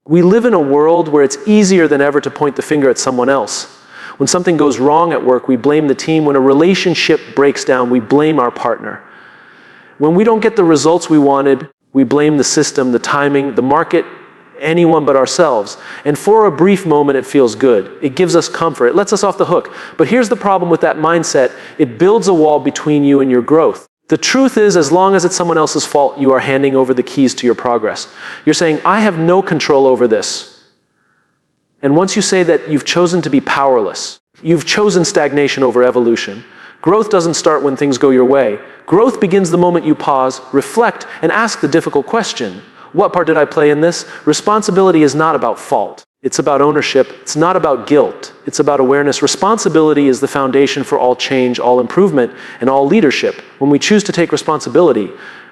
We live in a world where it's easier than ever to point the finger at someone else. When something goes wrong at work, we blame the team. When a relationship breaks down, we blame our partner. When we don't get the results we wanted, we blame the system, the timing, the market, anyone but ourselves. And for a brief moment, it feels good. It gives us comfort. It lets us off the hook. But here's the problem with that mindset. It builds a wall between you and your growth. The truth is, as long as it's someone else's fault, you are handing over the keys to your progress. You're saying, I have no control over this. And once you say that, you've chosen to be powerless. You've chosen stagnation over evolution. Growth doesn't start when things go your way. Growth begins the moment you pause, reflect, and ask the difficult question. What part did I play in this? Responsibility is not about fault. It's about ownership. It's not about guilt. It's about awareness. Responsibility is the foundation for all change, all improvement, and all leadership. When we choose to take responsibility,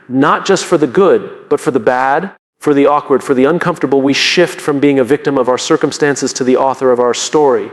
not just for the good, but for the bad, for the awkward, for the uncomfortable, we shift from being a victim of our circumstances to the author of our story.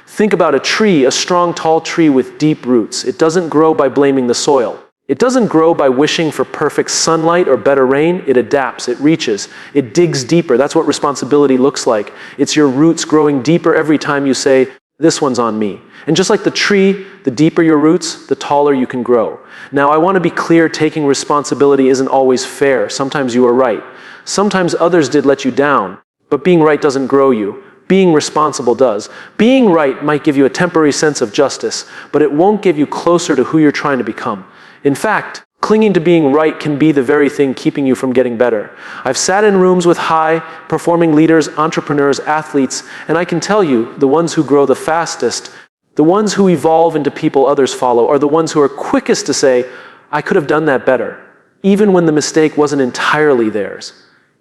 Think about a tree, a strong, tall tree with deep roots. It doesn't grow by blaming the soil. It doesn't grow by wishing for perfect sunlight or better rain. It adapts, it reaches, it digs deeper. That's what responsibility looks like. It's your roots growing deeper every time you say, this one's on me. And just like the tree, the deeper your roots, the taller you can grow. Now, I want to be clear, taking responsibility isn't always fair. Sometimes you are right. Sometimes others did let you down, but being right doesn't grow you. Being responsible does. Being right might give you a temporary sense of justice, but it won't give you closer to who you're trying to become. In fact, clinging to being right can be the very thing keeping you from getting better. I've sat in rooms with high-performing leaders, entrepreneurs, athletes, and I can tell you, the ones who grow the fastest, the ones who evolve into people others follow, are the ones who are quickest to say, I could have done that better, even when the mistake wasn't entirely theirs.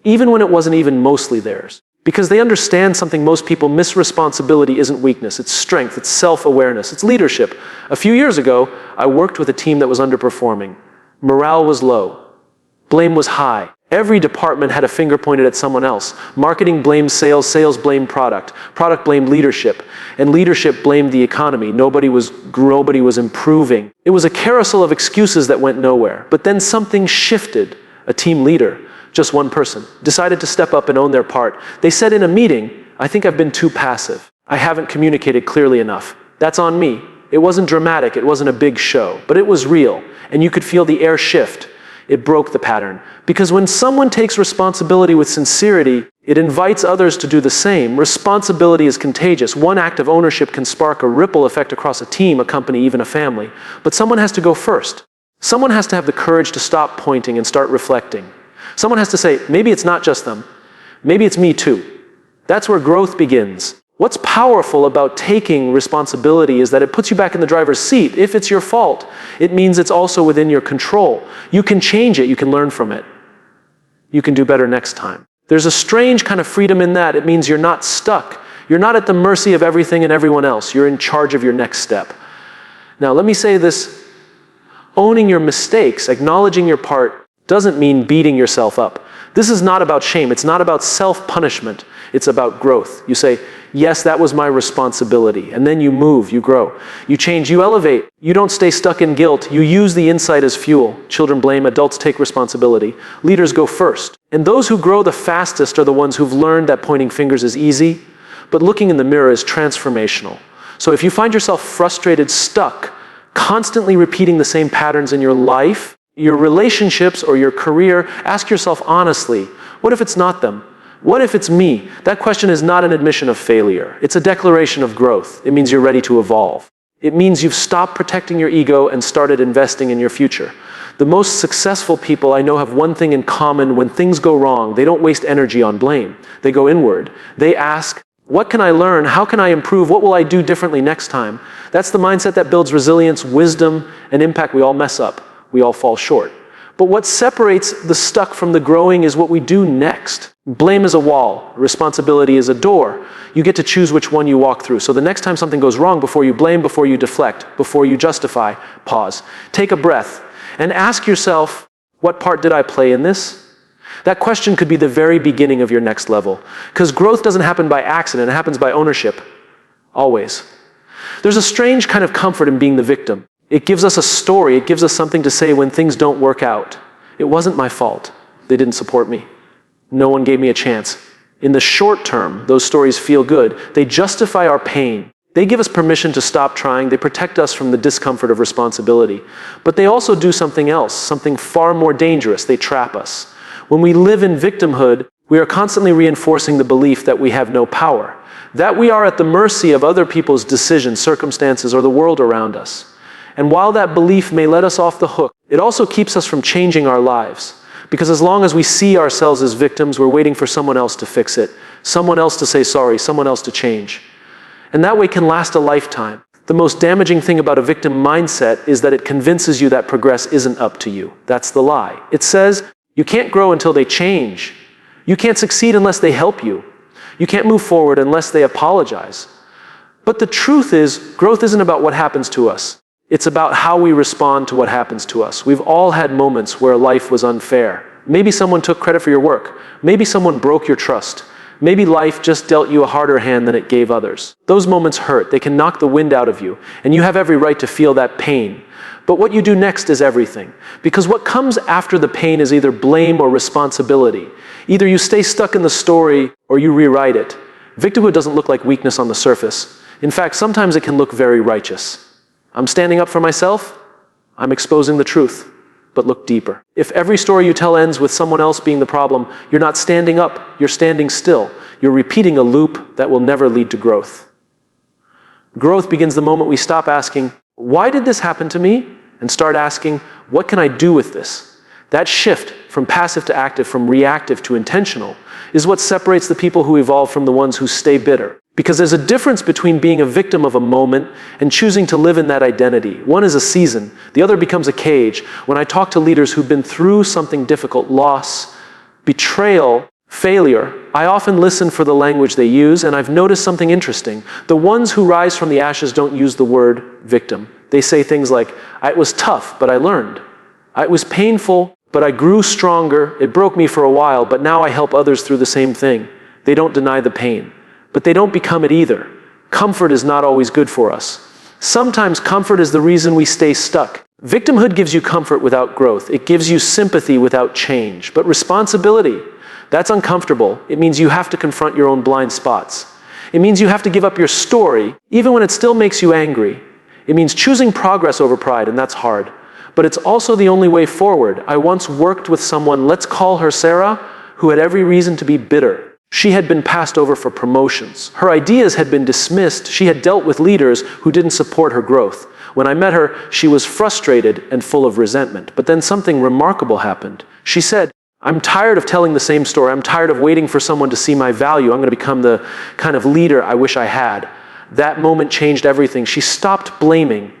Even when it wasn't even mostly theirs. Because they understand something most people miss. Responsibility isn't weakness, it's strength, it's self-awareness, it's leadership. A few years ago, I worked with a team that was underperforming. Morale was low. Blame was high. Every department had a finger pointed at someone else. Marketing blamed sales, sales blamed product blamed leadership, and leadership blamed the economy. Nobody was improving. It was a carousel of excuses that went nowhere. But then something shifted. A team leader, just one person, decided to step up and own their part. They said in a meeting, I think I've been too passive. I haven't communicated clearly enough. That's on me. It wasn't dramatic, it wasn't a big show, but it was real, and you could feel the air shift. It broke the pattern. Because when someone takes responsibility with sincerity, it invites others to do the same. Responsibility is contagious. One act of ownership can spark a ripple effect across a team, a company, even a family. But someone has to go first. Someone has to have the courage to stop pointing and start reflecting. Someone has to say, maybe it's not just them. Maybe it's me too. That's where growth begins. What's powerful about taking responsibility is that it puts you back in the driver's seat. If it's your fault, it means it's also within your control. You can change it. You can learn from it. You can do better next time. There's a strange kind of freedom in that. It means you're not stuck. You're not at the mercy of everything and everyone else. You're in charge of your next step. Now, let me say this. Owning your mistakes, acknowledging your part, doesn't mean beating yourself up. This is not about shame. It's not about self-punishment. It's about growth. You say, yes, that was my responsibility. And then you move, you grow. You change, you elevate. You don't stay stuck in guilt. You use the insight as fuel. Children blame, adults take responsibility. Leaders go first. And those who grow the fastest are the ones who've learned that pointing fingers is easy, but looking in the mirror is transformational. So if you find yourself frustrated, stuck, constantly repeating the same patterns in your life, your relationships, or your career, ask yourself honestly, what if it's not them? What if it's me? That question is not an admission of failure. It's a declaration of growth. It means you're ready to evolve. It means you've stopped protecting your ego and started investing in your future. The most successful people I know have one thing in common. When things go wrong, they don't waste energy on blame. They go inward. They ask, what can I learn? How can I improve? What will I do differently next time? That's the mindset that builds resilience, wisdom, and impact. We all mess up. We all fall short. But what separates the stuck from the growing is what we do next. Blame is a wall. Responsibility is a door. You get to choose which one you walk through. So the next time something goes wrong, before you blame, before you deflect, before you justify, pause. Take a breath and ask yourself, what part did I play in this? That question could be the very beginning of your next level. Because growth doesn't happen by accident. It happens by ownership. Always. There's a strange kind of comfort in being the victim. It gives us a story. It gives us something to say when things don't work out. It wasn't my fault. They didn't support me. No one gave me a chance. In the short term, those stories feel good. They justify our pain. They give us permission to stop trying. They protect us from the discomfort of responsibility. But they also do something else, something far more dangerous. They trap us. When we live in victimhood, we are constantly reinforcing the belief that we have no power, that we are at the mercy of other people's decisions, circumstances, or the world around us. And while that belief may let us off the hook, it also keeps us from changing our lives. Because as long as we see ourselves as victims, we're waiting for someone else to fix it, someone else to say sorry, someone else to change. And that way can last a lifetime. The most damaging thing about a victim mindset is that it convinces you that progress isn't up to you. That's the lie. It says you can't grow until they change. You can't succeed unless they help you. You can't move forward unless they apologize. But the truth is, growth isn't about what happens to us. It's about how we respond to what happens to us. We've all had moments where life was unfair. Maybe someone took credit for your work. Maybe someone broke your trust. Maybe life just dealt you a harder hand than it gave others. Those moments hurt. They can knock the wind out of you, and you have every right to feel that pain. But what you do next is everything. Because what comes after the pain is either blame or responsibility. Either you stay stuck in the story or you rewrite it. Victimhood doesn't look like weakness on the surface. In fact, sometimes it can look very righteous. I'm standing up for myself. I'm exposing the truth. But look deeper. If every story you tell ends with someone else being the problem, you're not standing up, you're standing still. You're repeating a loop that will never lead to growth. Growth begins the moment we stop asking, why did this happen to me? And start asking, what can I do with this? That shift from passive to active, from reactive to intentional, is what separates the people who evolve from the ones who stay bitter. Because there's a difference between being a victim of a moment and choosing to live in that identity. One is a season, the other becomes a cage. When I talk to leaders who've been through something difficult, loss, betrayal, failure, I often listen for the language they use, and I've noticed something interesting. The ones who rise from the ashes don't use the word victim. They say things like, it was tough, but I learned. It was painful, but I grew stronger. It broke me for a while, but now I help others through the same thing. They don't deny the pain. But they don't become it either. Comfort is not always good for us. Sometimes comfort is the reason we stay stuck. Victimhood gives you comfort without growth. It gives you sympathy without change. But responsibility, that's uncomfortable. It means you have to confront your own blind spots. It means you have to give up your story, even when it still makes you angry. It means choosing progress over pride, and that's hard. But it's also the only way forward. I once worked with someone, let's call her Sarah, who had every reason to be bitter. She had been passed over for promotions. Her ideas had been dismissed. She had dealt with leaders who didn't support her growth. When I met her, she was frustrated and full of resentment. But then something remarkable happened. She said, I'm tired of telling the same story. I'm tired of waiting for someone to see my value. I'm going to become the kind of leader I wish I had. That moment changed everything. She stopped blaming.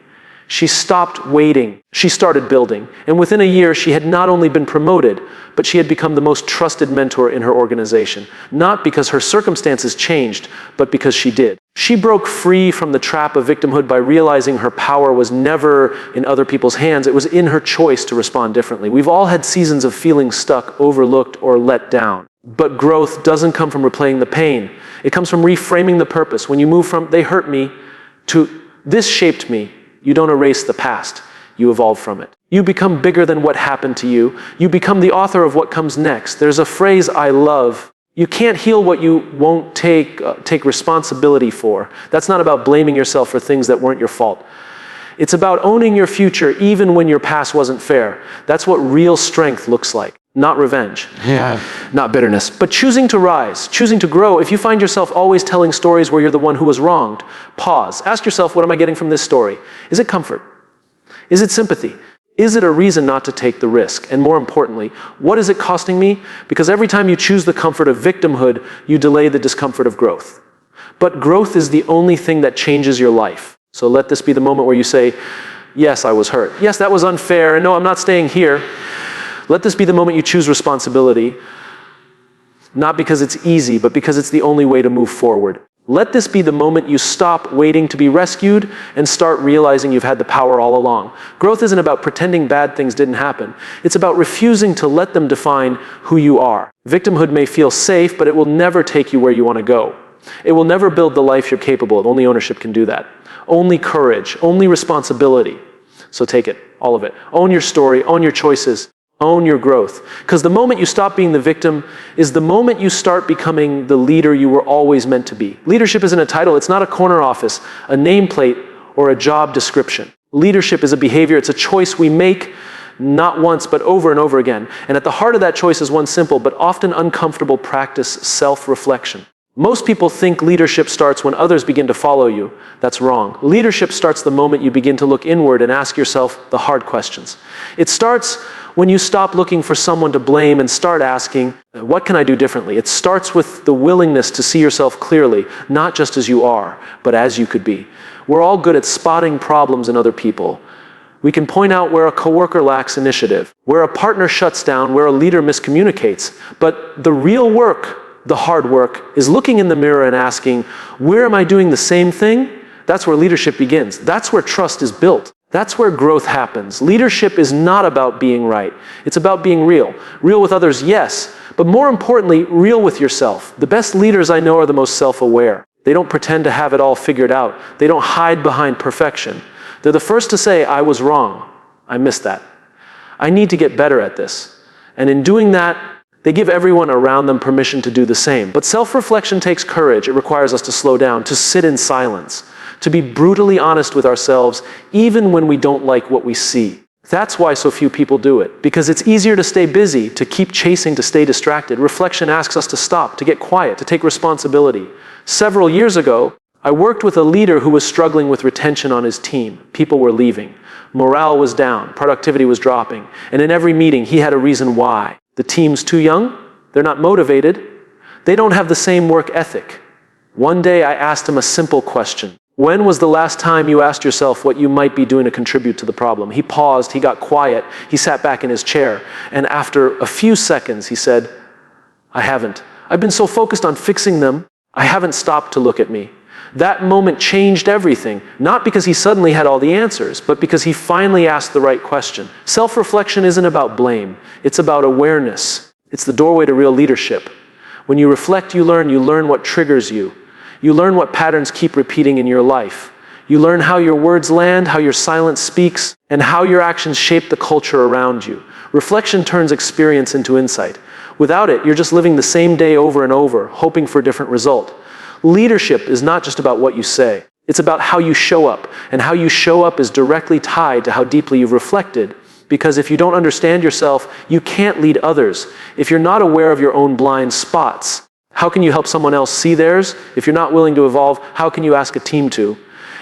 She stopped waiting. She started building. And within a year, she had not only been promoted, but she had become the most trusted mentor in her organization. Not because her circumstances changed, but because she did. She broke free from the trap of victimhood by realizing her power was never in other people's hands. It was in her choice to respond differently. We've all had seasons of feeling stuck, overlooked, or let down. But growth doesn't come from replaying the pain. It comes from reframing the purpose. When you move from, they hurt me, to this shaped me, you don't erase the past. You evolve from it. You become bigger than what happened to you. You become the author of what comes next. There's a phrase I love. You can't heal what you won't take responsibility for. That's not about blaming yourself for things that weren't your fault. It's about owning your future even when your past wasn't fair. That's what real strength looks like. Not revenge. Yeah. Not bitterness. But choosing to rise, choosing to grow. If you find yourself always telling stories where you're the one who was wronged, pause. Ask yourself, what am I getting from this story? Is it comfort? Is it sympathy? Is it a reason not to take the risk? And more importantly, what is it costing me? Because every time you choose the comfort of victimhood, you delay the discomfort of growth. But growth is the only thing that changes your life. So let this be the moment where you say, yes, I was hurt. Yes, that was unfair. And no, I'm not staying here. Let this be the moment you choose responsibility, not because it's easy, but because it's the only way to move forward. Let this be the moment you stop waiting to be rescued and start realizing you've had the power all along. Growth isn't about pretending bad things didn't happen. It's about refusing to let them define who you are. Victimhood may feel safe, but it will never take you where you want to go. It will never build the life you're capable of. Only ownership can do that. Only courage, only responsibility. So take it, all of it. Own your story, own your choices. Own your growth. Because the moment you stop being the victim is the moment you start becoming the leader you were always meant to be. Leadership isn't a title, it's not a corner office, a nameplate, or a job description. Leadership is a behavior, it's a choice we make not once, but over and over again. And at the heart of that choice is one simple, but often uncomfortable practice, self-reflection. Most people think leadership starts when others begin to follow you. That's wrong. Leadership starts the moment you begin to look inward and ask yourself the hard questions. It starts when you stop looking for someone to blame and start asking, what can I do differently? It starts with the willingness to see yourself clearly, not just as you are, but as you could be. We're all good at spotting problems in other people. We can point out where a coworker lacks initiative, where a partner shuts down, where a leader miscommunicates. But the real work, the hard work, is looking in the mirror and asking, where am I doing the same thing? That's where leadership begins. That's where trust is built. That's where growth happens. Leadership is not about being right. It's about being real. Real with others, yes, but more importantly, real with yourself. The best leaders I know are the most self-aware. They don't pretend to have it all figured out. They don't hide behind perfection. They're the first to say, I was wrong. I missed that. I need to get better at this. And in doing that, they give everyone around them permission to do the same. But self-reflection takes courage. It requires us to slow down, to sit in silence, to be brutally honest with ourselves, even when we don't like what we see. That's why so few people do it, because it's easier to stay busy, to keep chasing, to stay distracted. Reflection asks us to stop, to get quiet, to take responsibility. Several years ago, I worked with a leader who was struggling with retention on his team. People were leaving. Morale was down, productivity was dropping, and in every meeting he had a reason why. The team's too young, they're not motivated, they don't have the same work ethic. One day I asked him a simple question. When was the last time you asked yourself what you might be doing to contribute to the problem? He paused, he got quiet, he sat back in his chair, and after a few seconds he said, I haven't. I've been so focused on fixing them, I haven't stopped to look at me. That moment changed everything, not because he suddenly had all the answers, but because he finally asked the right question. Self-reflection isn't about blame, it's about awareness. It's the doorway to real leadership. When you reflect, you learn what triggers you. You learn what patterns keep repeating in your life. You learn how your words land, how your silence speaks, and how your actions shape the culture around you. Reflection turns experience into insight. Without it, you're just living the same day over and over, hoping for a different result. Leadership is not just about what you say. It's about how you show up, and how you show up is directly tied to how deeply you've reflected. Because if you don't understand yourself, you can't lead others. If you're not aware of your own blind spots, how can you help someone else see theirs? If you're not willing to evolve, how can you ask a team to?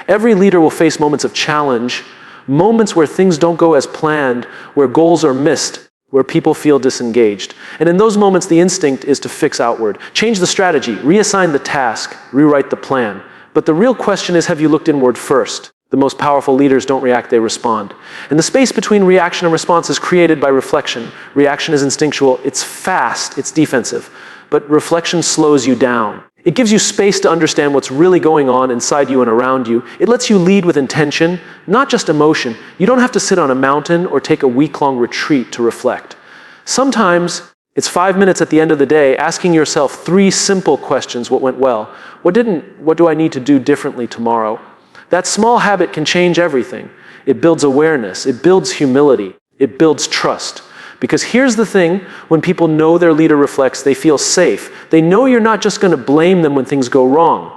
Every leader will face moments of challenge, moments where things don't go as planned, where goals are missed, where people feel disengaged. And in those moments, the instinct is to fix outward. Change the strategy, reassign the task, rewrite the plan. But the real question is, have you looked inward first? The most powerful leaders don't react, they respond. And the space between reaction and response is created by reflection. Reaction is instinctual, it's fast, it's defensive. But reflection slows you down. It gives you space to understand what's really going on inside you and around you. It lets you lead with intention, not just emotion. You don't have to sit on a mountain or take a week-long retreat to reflect. Sometimes it's 5 minutes at the end of the day asking yourself 3 simple questions. What went well? What didn't? What do I need to do differently tomorrow? That small habit can change everything. It builds awareness. It builds humility. It builds trust. Because here's the thing, when people know their leader reflects, they feel safe. They know you're not just going to blame them when things go wrong.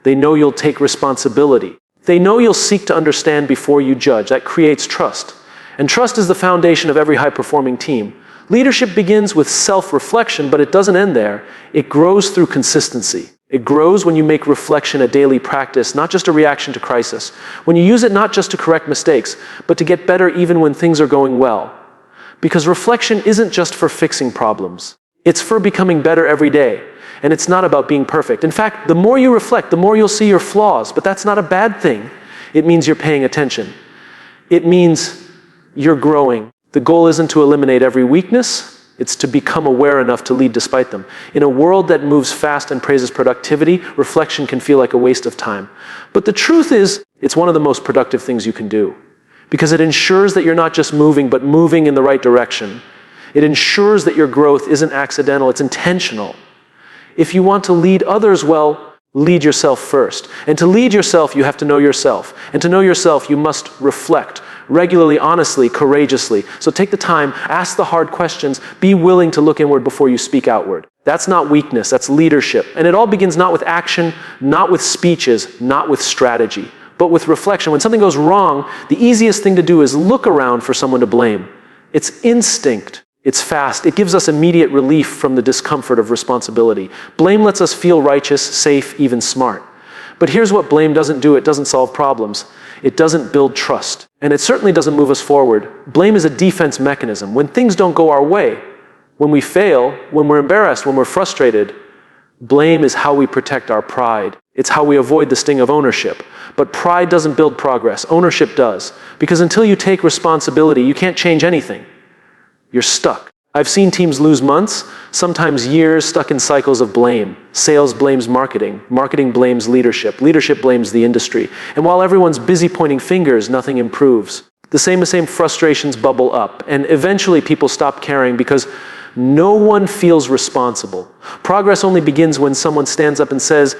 They know you'll take responsibility. They know you'll seek to understand before you judge. That creates trust. And trust is the foundation of every high-performing team. Leadership begins with self-reflection, but it doesn't end there. It grows through consistency. It grows when you make reflection a daily practice, not just a reaction to crisis. When you use it not just to correct mistakes, but to get better even when things are going well. Because reflection isn't just for fixing problems. It's for becoming better every day. And it's not about being perfect. In fact, the more you reflect, the more you'll see your flaws. But that's not a bad thing. It means you're paying attention. It means you're growing. The goal isn't to eliminate every weakness. It's to become aware enough to lead despite them. In a world that moves fast and praises productivity, reflection can feel like a waste of time. But the truth is, it's one of the most productive things you can do. Because it ensures that you're not just moving, but moving in the right direction. It ensures that your growth isn't accidental, it's intentional. If you want to lead others well, lead yourself first. And to lead yourself, you have to know yourself. And to know yourself, you must reflect. regularly, honestly, courageously. So take the time, ask the hard questions, be willing to look inward before you speak outward. That's not weakness, that's leadership. And it all begins not with action, not with speeches, not with strategy, but with reflection. When something goes wrong, the easiest thing to do is look around for someone to blame. It's instinct. It's fast. It gives us immediate relief from the discomfort of responsibility. Blame lets us feel righteous, safe, even smart. But here's what blame doesn't do. It doesn't solve problems. It doesn't build trust. And it certainly doesn't move us forward. Blame is a defense mechanism. When things don't go our way, when we fail, when we're embarrassed, when we're frustrated, blame is how we protect our pride. It's how we avoid the sting of ownership. But pride doesn't build progress. Ownership does. Because until you take responsibility, you can't change anything. You're stuck. I've seen teams lose months, sometimes years, stuck in cycles of blame. Sales blames marketing. Marketing blames leadership. Leadership blames the industry. And while everyone's busy pointing fingers, nothing improves. The same frustrations bubble up. And eventually people stop caring because no one feels responsible. Progress only begins when someone stands up and says,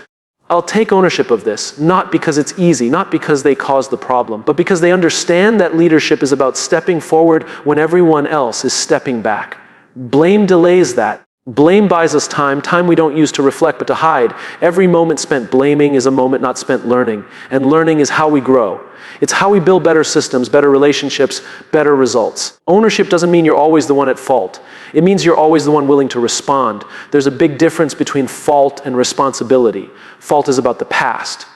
I'll take ownership of this, not because it's easy, not because they caused the problem, but because they understand that leadership is about stepping forward when everyone else is stepping back. Blame delays that. Blame buys us time we don't use to reflect but to hide. Every moment spent blaming is a moment not spent learning, and learning is how we grow. It's how we build better systems, better relationships, better results. Ownership doesn't mean you're always the one at fault. It means you're always the one willing to respond. There's a big difference between fault and responsibility. Fault is about the past.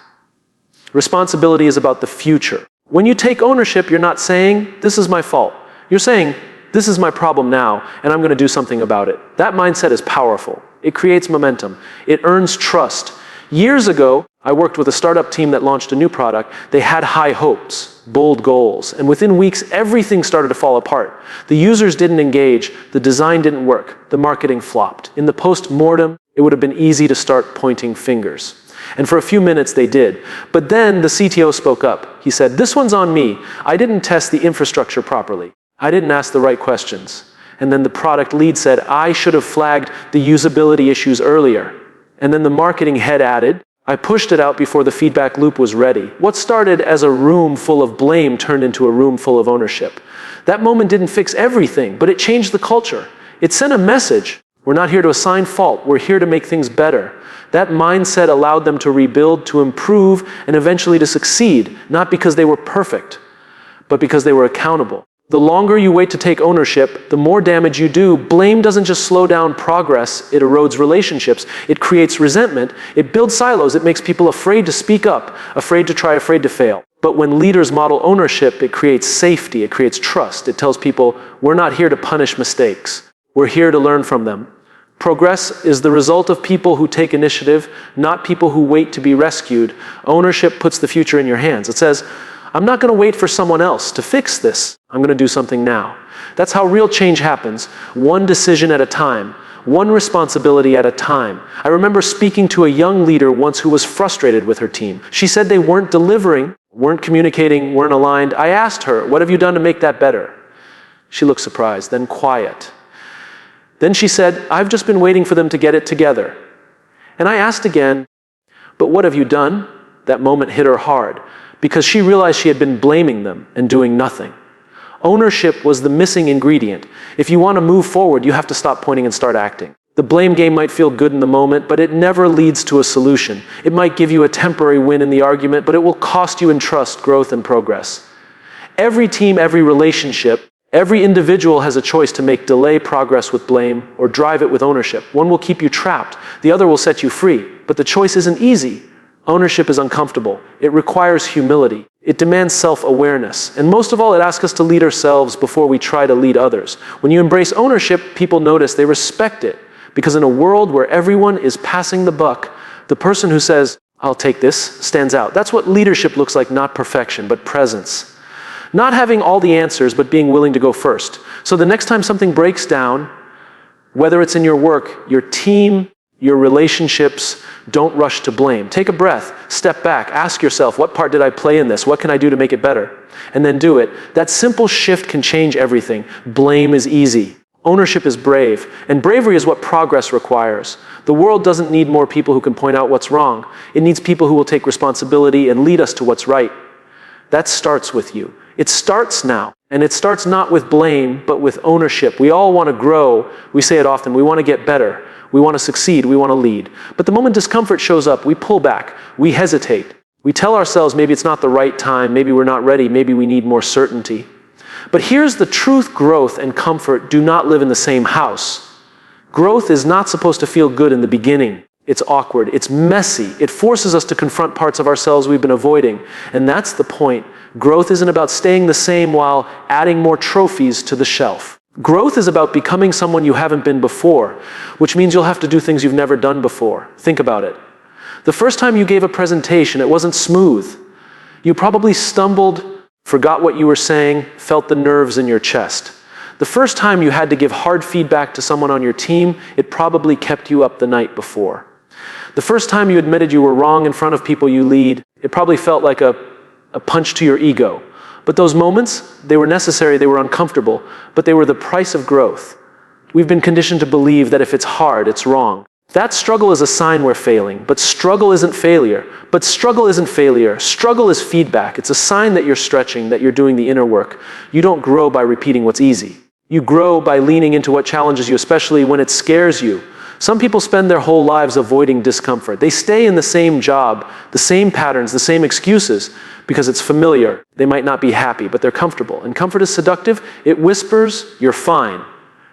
Responsibility is about the future. When you take ownership, you're not saying, this is my fault. You're saying, this is my problem now, and I'm going to do something about it. That mindset is powerful. It creates momentum. It earns trust. Years ago, I worked with a startup team that launched a new product. They had high hopes, bold goals, and within weeks, everything started to fall apart. The users didn't engage, the design didn't work, the marketing flopped. In the post-mortem, it would have been easy to start pointing fingers. And for a few minutes, they did. But then the CTO spoke up. He said, this one's on me. I didn't test the infrastructure properly. I didn't ask the right questions. And then the product lead said, I should have flagged the usability issues earlier. And then the marketing head added, I pushed it out before the feedback loop was ready. What started as a room full of blame turned into a room full of ownership. That moment didn't fix everything, but it changed the culture. It sent a message. We're not here to assign fault. We're here to make things better. That mindset allowed them to rebuild, to improve, and eventually to succeed, not because they were perfect, but because they were accountable. The longer you wait to take ownership, the more damage you do. Blame doesn't just slow down progress, it erodes relationships. It creates resentment. It builds silos. It makes people afraid to speak up, afraid to try, afraid to fail. But when leaders model ownership, it creates safety, it creates trust. It tells people, we're not here to punish mistakes. We're here to learn from them. Progress is the result of people who take initiative, not people who wait to be rescued. Ownership puts the future in your hands. It says, I'm not going to wait for someone else to fix this. I'm going to do something now. That's how real change happens, one decision at a time, one responsibility at a time. I remember speaking to a young leader once who was frustrated with her team. She said they weren't delivering, weren't communicating, weren't aligned. I asked her, what have you done to make that better? She looked surprised, then quiet. Then she said, I've just been waiting for them to get it together. And I asked again, but what have you done? That moment hit her hard, because she realized she had been blaming them and doing nothing. Ownership was the missing ingredient. If you want to move forward, you have to stop pointing and start acting. The blame game might feel good in the moment, but it never leads to a solution. It might give you a temporary win in the argument, but it will cost you in trust, growth, and progress. Every team, every relationship, every individual has a choice to make delay progress with blame or drive it with ownership. One will keep you trapped. The other will set you free. But the choice isn't easy. Ownership is uncomfortable. It requires humility. It demands self-awareness. And most of all, it asks us to lead ourselves before we try to lead others. When you embrace ownership, people notice, they respect it. Because in a world where everyone is passing the buck, the person who says, I'll take this, stands out. That's what leadership looks like, not perfection, but presence. Not having all the answers, but being willing to go first. So the next time something breaks down, whether it's in your work, your team, your relationships, don't rush to blame. Take a breath, step back, ask yourself, what part did I play in this? What can I do to make it better? And then do it. That simple shift can change everything. Blame is easy. Ownership is brave. And bravery is what progress requires. The world doesn't need more people who can point out what's wrong. It needs people who will take responsibility and lead us to what's right. That starts with you. It starts now. And it starts not with blame, but with ownership. We all want to grow. We say it often. We want to get better. We want to succeed. We want to lead. But the moment discomfort shows up, we pull back. We hesitate. We tell ourselves maybe it's not the right time. Maybe we're not ready. Maybe we need more certainty. But here's the truth: growth and comfort do not live in the same house. Growth is not supposed to feel good in the beginning. It's awkward. It's messy. It forces us to confront parts of ourselves we've been avoiding. And that's the point. Growth isn't about staying the same while adding more trophies to the shelf. Growth is about becoming someone you haven't been before, which means you'll have to do things you've never done before. Think about it. The first time you gave a presentation, it wasn't smooth. You probably stumbled, forgot what you were saying, felt the nerves in your chest. The first time you had to give hard feedback to someone on your team, it probably kept you up the night before. The first time you admitted you were wrong in front of people you lead, it probably felt like a punch to your ego. But those moments, they were necessary, they were uncomfortable, but they were the price of growth. We've been conditioned to believe that if it's hard, it's wrong. That struggle is a sign we're failing, but struggle isn't failure. But struggle isn't failure. Struggle is feedback. It's a sign that you're stretching, that you're doing the inner work. You don't grow by repeating what's easy. You grow by leaning into what challenges you, especially when it scares you. Some people spend their whole lives avoiding discomfort. They stay in the same job, the same patterns, the same excuses, because it's familiar. They might not be happy, but they're comfortable. And comfort is seductive. It whispers, you're fine.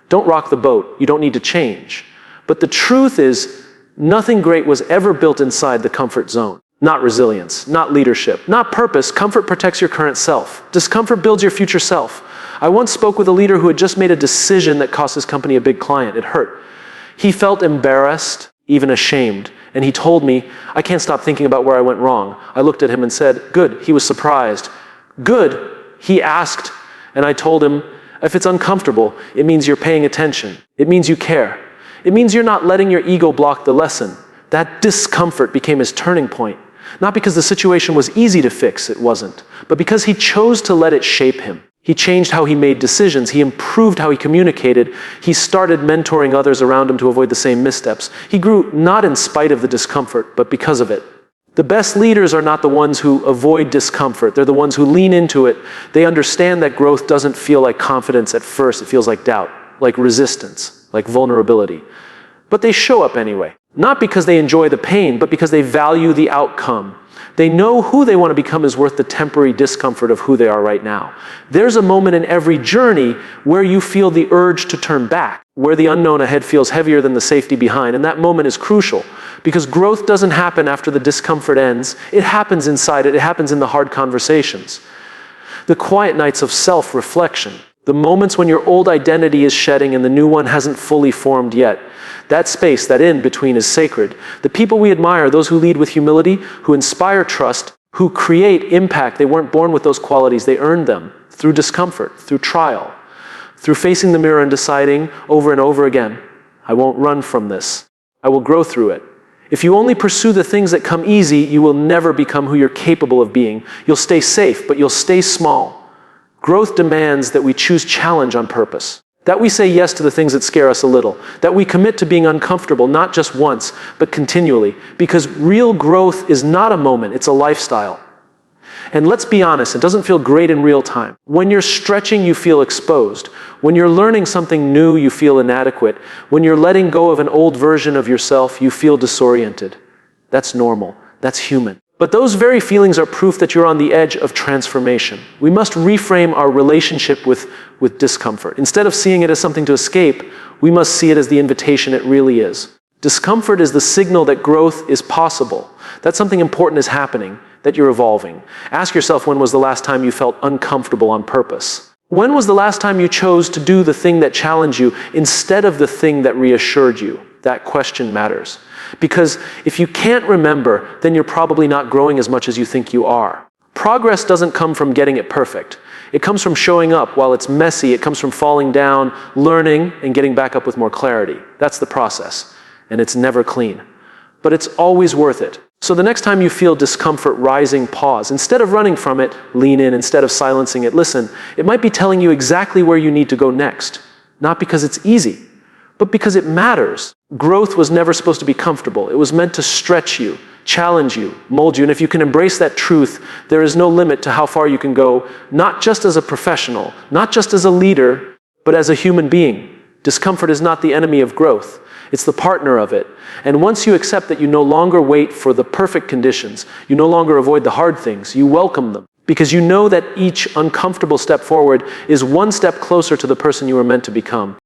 Don't rock the boat. You don't need to change. But the truth is, nothing great was ever built inside the comfort zone. Not resilience, not leadership, not purpose. Comfort protects your current self. Discomfort builds your future self. I once spoke with a leader who had just made a decision that cost his company a big client. It hurt. He felt embarrassed, even ashamed. And he told me, I can't stop thinking about where I went wrong. I looked at him and said, good. He was surprised. Good, he asked. And I told him, if it's uncomfortable, it means you're paying attention. It means you care. It means you're not letting your ego block the lesson. That discomfort became his turning point. Not because the situation was easy to fix, it wasn't, but because he chose to let it shape him. He changed how he made decisions. He improved how he communicated. He started mentoring others around him to avoid the same missteps. He grew not in spite of the discomfort, but because of it. The best leaders are not the ones who avoid discomfort. They're the ones who lean into it. They understand that growth doesn't feel like confidence at first. It feels like doubt, like resistance, like vulnerability. But they show up anyway. Not because they enjoy the pain, but because they value the outcome. They know who they want to become is worth the temporary discomfort of who they are right now. There's a moment in every journey where you feel the urge to turn back, where the unknown ahead feels heavier than the safety behind. And that moment is crucial because growth doesn't happen after the discomfort ends. It happens inside it. It happens in the hard conversations. The quiet nights of self-reflection. The moments when your old identity is shedding and the new one hasn't fully formed yet. That space, that in-between is sacred. The people we admire, those who lead with humility, who inspire trust, who create impact, they weren't born with those qualities. They earned them through discomfort, through trial, through facing the mirror and deciding over and over again, I won't run from this. I will grow through it. If you only pursue the things that come easy, you will never become who you're capable of being. You'll stay safe, but you'll stay small. Growth demands that we choose challenge on purpose. That we say yes to the things that scare us a little. That we commit to being uncomfortable, not just once, but continually. Because real growth is not a moment, it's a lifestyle. And let's be honest, it doesn't feel great in real time. When you're stretching, you feel exposed. When you're learning something new, you feel inadequate. When you're letting go of an old version of yourself, you feel disoriented. That's normal. That's human. But those very feelings are proof that you're on the edge of transformation. We must reframe our relationship with discomfort. Instead of seeing it as something to escape, we must see it as the invitation it really is. Discomfort is the signal that growth is possible, that something important is happening, that you're evolving. Ask yourself, when was the last time you felt uncomfortable on purpose? When was the last time you chose to do the thing that challenged you instead of the thing that reassured you? That question matters. Because if you can't remember, then you're probably not growing as much as you think you are. Progress doesn't come from getting it perfect. It comes from showing up. While it's messy, it comes from falling down, learning, and getting back up with more clarity. That's the process. And it's never clean. But it's always worth it. So the next time you feel discomfort rising, pause. Instead of running from it, lean in. Instead of silencing it, listen. It might be telling you exactly where you need to go next. Not because it's easy, but because it matters. Growth was never supposed to be comfortable. It was meant to stretch you, challenge you, mold you. And if you can embrace that truth, there is no limit to how far you can go, not just as a professional, not just as a leader, but as a human being. Discomfort is not the enemy of growth. It's the partner of it. And once you accept that you no longer wait for the perfect conditions, you no longer avoid the hard things, you welcome them. Because you know that each uncomfortable step forward is one step closer to the person you were meant to become.